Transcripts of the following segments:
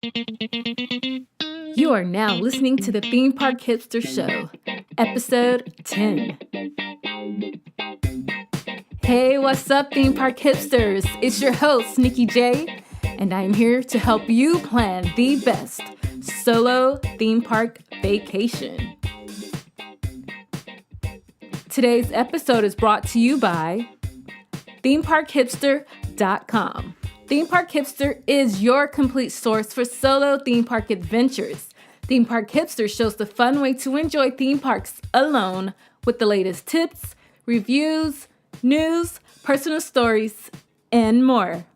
You are now listening to the Theme Park Hipster Show, episode 10. Hey, what's up, Theme Park Hipsters? It's your host, NikkyJ, and I'm here to help you plan the best solo theme park vacation. Today's episode is brought to you by ThemeParkHipster.com. Theme Park Hipster is your complete source for solo theme park adventures. Theme Park Hipster shows the fun way to enjoy theme parks alone with the latest tips, reviews, news, personal stories, and more.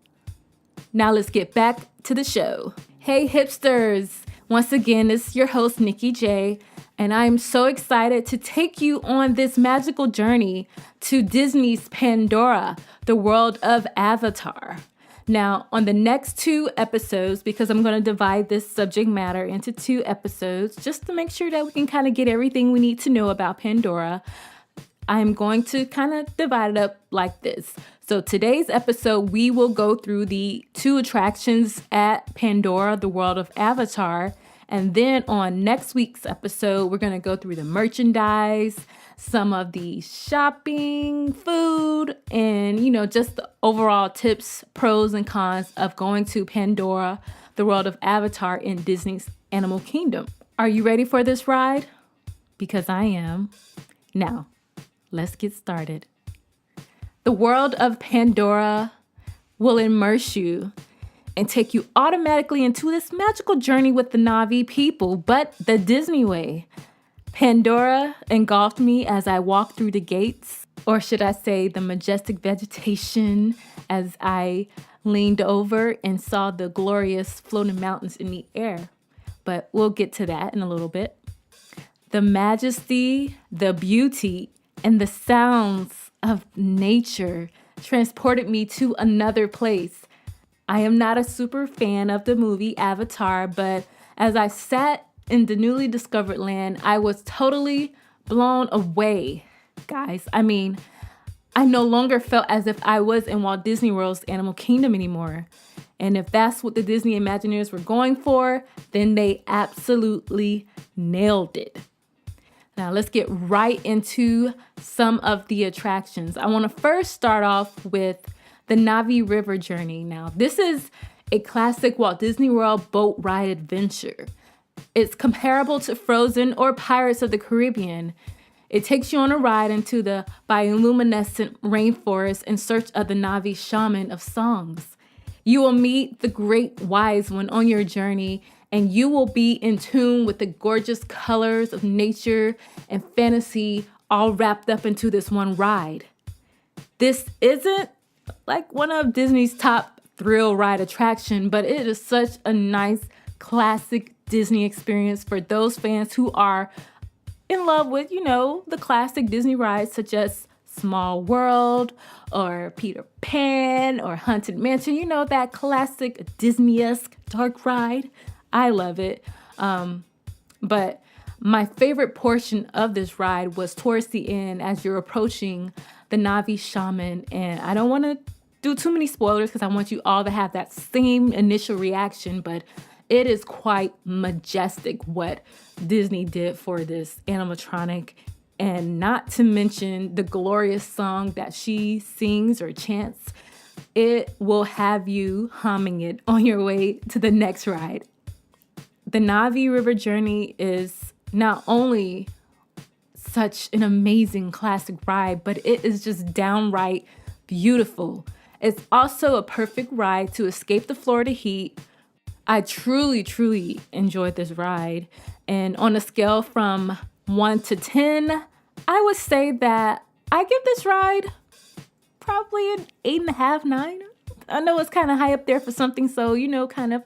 Now let's get back to the show. Hey hipsters! Once again, it's your host NikkyJ, and I'm so excited to take you on this magical journey to Disney's Pandora, the world of Avatar. Now, on the next 2 episodes, because I'm going to divide this subject matter into 2 episodes, just to make sure that we can kind of get everything we need to know about Pandora, I'm going to kind of divide it up like this. So today's episode, we will go through the 2 attractions at Pandora, the world of Avatar. And then on next week's episode, we're going to go through the merchandise, some of the shopping, food, and, just the overall tips, pros and cons of going to Pandora, the world of Avatar in Disney's Animal Kingdom. Are you ready for this ride? Because I am. Now, let's get started. The world of Pandora will immerse you and take you automatically into this magical journey with the Navi people, but the Disney way. Pandora engulfed me as I walked through the gates, or should I say the majestic vegetation, as I leaned over and saw the glorious floating mountains in the air. But we'll get to that in a little bit. The majesty, the beauty, and the sounds of nature transported me to another place. I am not a super fan of the movie Avatar, but as I sat in the newly discovered land, I was totally blown away, guys. I mean, I no longer felt as if I was in Walt Disney World's Animal Kingdom anymore. And if that's what the Disney Imagineers were going for, then they absolutely nailed it. Now let's get right into some of the attractions. I want to first start off with the Navi River Journey. Now, this is a classic Walt Disney World boat ride adventure. It's comparable to Frozen or Pirates of the Caribbean. It takes you on a ride into the bioluminescent rainforest in search of the Navi Shaman of songs. You will meet the great wise one on your journey, and you will be in tune with the gorgeous colors of nature and fantasy all wrapped up into this one ride. This isn't like one of Disney's top thrill ride attraction, but it is such a nice classic Disney experience for those fans who are in love with, the classic Disney rides such as Small World or Peter Pan or Haunted Mansion, that classic Disney-esque dark ride. I love it. But my favorite portion of this ride was towards the end as you're approaching the Navi Shaman. And I don't want to do too many spoilers because I want you all to have that same initial reaction, but it is quite majestic what Disney did for this animatronic, and not to mention the glorious song that she sings or chants. It will have you humming it on your way to the next ride. The Navi River Journey is not only such an amazing classic ride, but it is just downright beautiful. It's also a perfect ride to escape the Florida heat. I truly enjoyed this ride. And on a scale from 1 to 10, I would say that I give this ride probably an 8.5, 9. I know it's kind of high up there for something so, kind of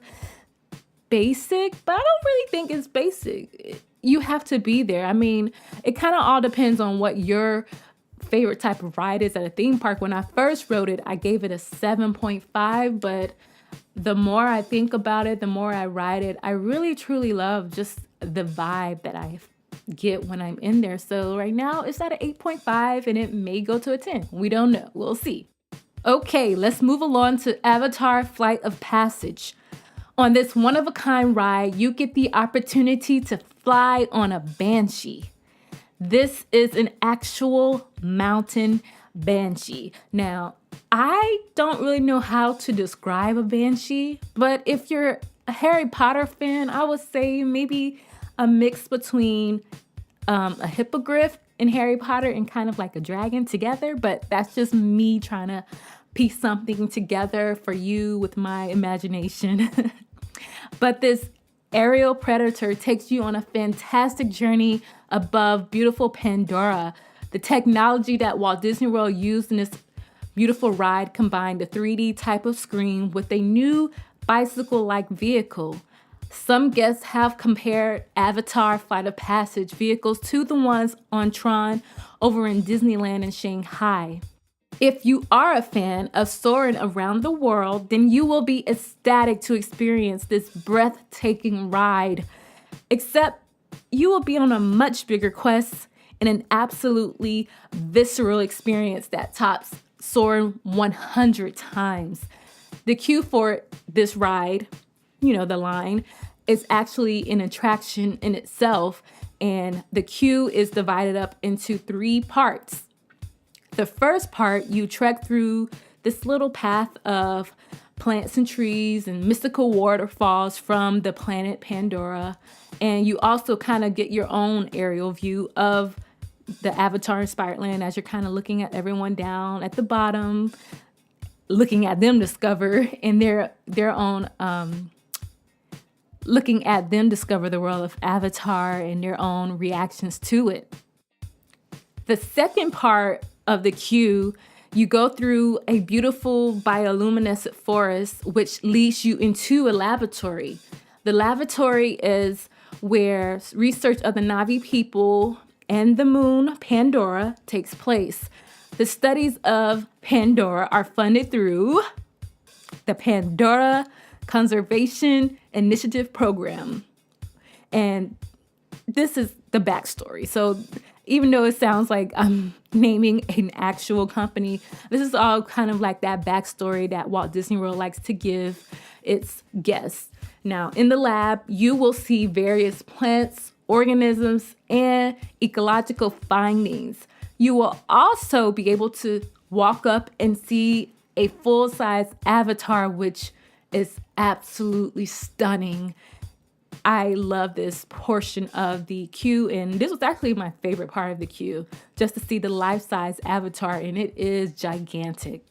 basic, but I don't really think it's basic. You have to be there. I mean, it kind of all depends on what your favorite type of ride is at a theme park. When I first rode it, I gave it a 7.5, but the more I think about it, the more I ride it, I really truly love just the vibe that I get when I'm in there. So right now it's at an 8.5 and it may go to a 10. We don't know. We'll see. Okay, let's move along to Avatar Flight of Passage. On this one-of-a-kind ride, you get the opportunity to fly on a banshee. This is an actual mountain banshee. Now, I don't really know how to describe a banshee, but if you're a Harry Potter fan, I would say maybe a mix between a hippogriff in Harry Potter and kind of like a dragon together, but that's just me trying to piece something together for you with my imagination. But this aerial predator takes you on a fantastic journey above beautiful Pandora. The technology that Walt Disney World used in this beautiful ride combined a 3D type of screen with a new bicycle-like vehicle. Some guests have compared Avatar Flight of Passage vehicles to the ones on Tron over in Disneyland in Shanghai. If you are a fan of soaring around the world, then you will be ecstatic to experience this breathtaking ride. Except you will be on a much bigger quest and an absolutely visceral experience that tops soaring 100 times. The queue for this ride, the line, is actually an attraction in itself, and the queue is divided up into 3 parts. The first part, you trek through this little path of plants and trees and mystical waterfalls from the planet Pandora. And you also kind of get your own aerial view of the Avatar-inspired land as you're kind of looking at everyone down at the bottom, looking at them discover in their own, looking at them discover the world of Avatar and their own reactions to it. The second part of the queue, you go through a beautiful bioluminescent forest, which leads you into a laboratory. The laboratory is where research of the Navi people and the moon Pandora takes place. The studies of Pandora are funded through the Pandora Conservation Initiative Program. And this is the backstory. So even though it sounds like I'm naming an actual company, this is all kind of like that backstory that Walt Disney World likes to give its guests. Now, in the lab, you will see various plants, organisms, and ecological findings. You will also be able to walk up and see a full-size avatar, which is absolutely stunning. I love this portion of the queue, and this was actually my favorite part of the queue, just to see the life-size avatar, and it is gigantic.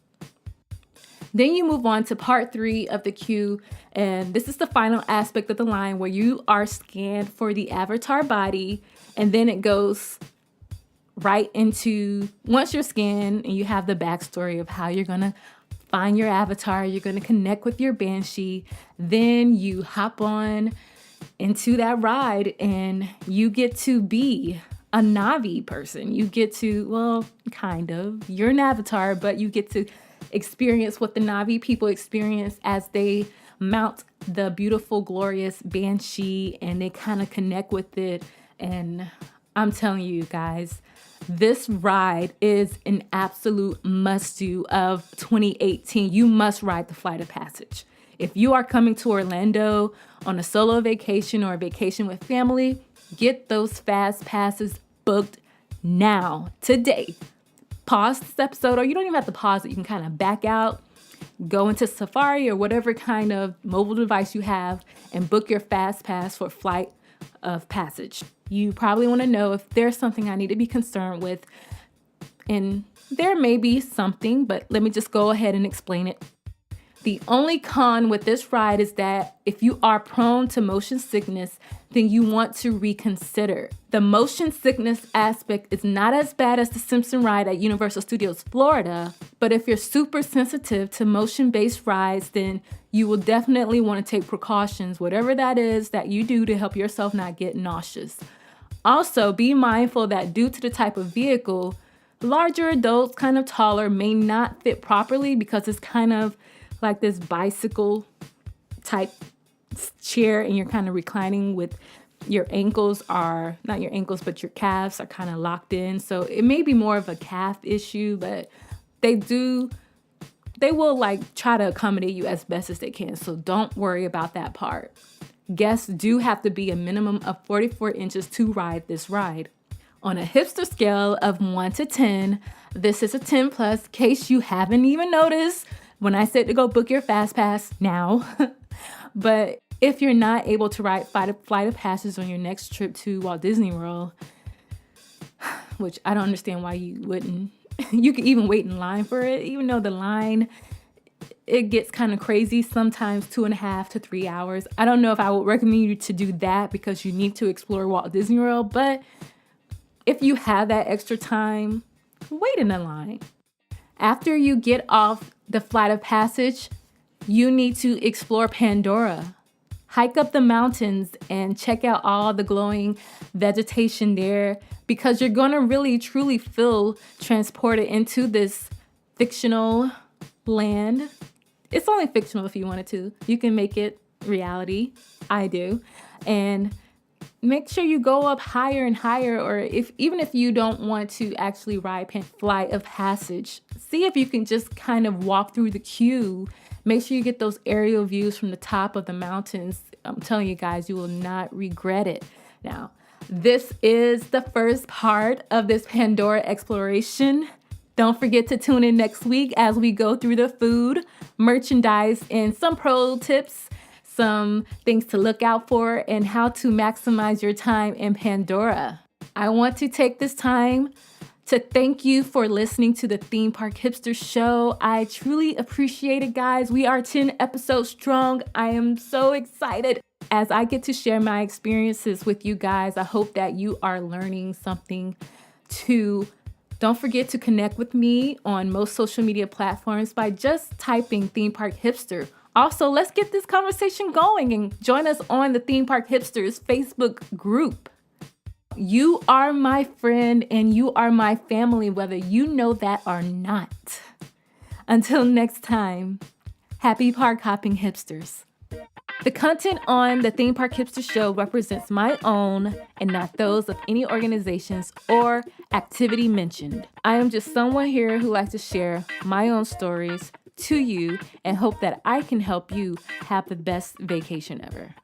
Then you move on to part 3 of the queue, and this is the final aspect of the line where you are scanned for the avatar body, and then it goes right into, once you're scanned and you have the backstory of how you're gonna find your avatar, you're gonna connect with your banshee, then you hop on into that ride and you get to be a Navi person. You get to, well, kind of, you're an avatar, but you get to experience what the Navi people experience as they mount the beautiful, glorious banshee and they kind of connect with it. And I'm telling you guys, this ride is an absolute must-do of 2018. You must ride the Flight of Passage. If you are coming to Orlando on a solo vacation or a vacation with family, get those fast passes booked now, today. Pause this episode, or you don't even have to pause it. You can kind of back out, go into Safari or whatever kind of mobile device you have and book your fast pass for Flight of Passage. You probably want to know if there's something I need to be concerned with, and there may be something, but let me just go ahead and explain it. The only con with this ride is that if you are prone to motion sickness, then you want to reconsider. The motion sickness aspect is not as bad as the Simpson ride at Universal Studios Florida, but if you're super sensitive to motion-based rides, then you will definitely want to take precautions, whatever that is that you do to help yourself not get nauseous. Also, be mindful that due to the type of vehicle, larger adults, kind of taller, may not fit properly because it's kind of like this bicycle type chair and you're kind of reclining with your ankles are, not your ankles, but your calves are kind of locked in. So it may be more of a calf issue, but they do they will like try to accommodate you as best as they can. So don't worry about that part. Guests do have to be a minimum of 44 inches to ride this ride. On a hipster scale of 1 to 10, this is a 10 plus, case you haven't even noticed when I said to go book your Fastpass now. But if you're not able to ride Flight of Passage on your next trip to Walt Disney World, which I don't understand why you wouldn't. You can even wait in line for it, even though the line, it gets kind of crazy, sometimes 2.5 to 3 hours. I don't know if I would recommend you to do that because you need to explore Walt Disney World, but if you have that extra time, wait in the line. After you get off the Flight of Passage, you need to explore Pandora. Hike up the mountains and check out all the glowing vegetation there because you're going to really truly feel transported into this fictional land. It's only fictional if you wanted to. You can make it reality. I do. And make sure you go up higher and higher, or even if you don't want to actually ride Flight of Passage, see if you can just kind of walk through the queue. Make sure you get those aerial views from the top of the mountains. I'm telling you guys, you will not regret it. Now, this is the first part of this Pandora exploration. Don't forget to tune in next week as we go through the food, merchandise, and some pro tips, some things to look out for, and how to maximize your time in Pandora. I want to take this time to thank you for listening to the Theme Park Hipster show. I truly appreciate it, guys. We are 10 episodes strong. I am so excited as I get to share my experiences with you guys. I hope that you are learning something too. Don't forget to connect with me on most social media platforms by just typing Theme Park Hipster. Also, let's get this conversation going and join us on the Theme Park Hipsters Facebook group. You are my friend and you are my family, whether you know that or not. Until next time, happy park hopping hipsters. The content on the Theme Park Hipster show represents my own and not those of any organizations or activity mentioned. I am just someone here who likes to share my own stories to you and hope that I can help you have the best vacation ever.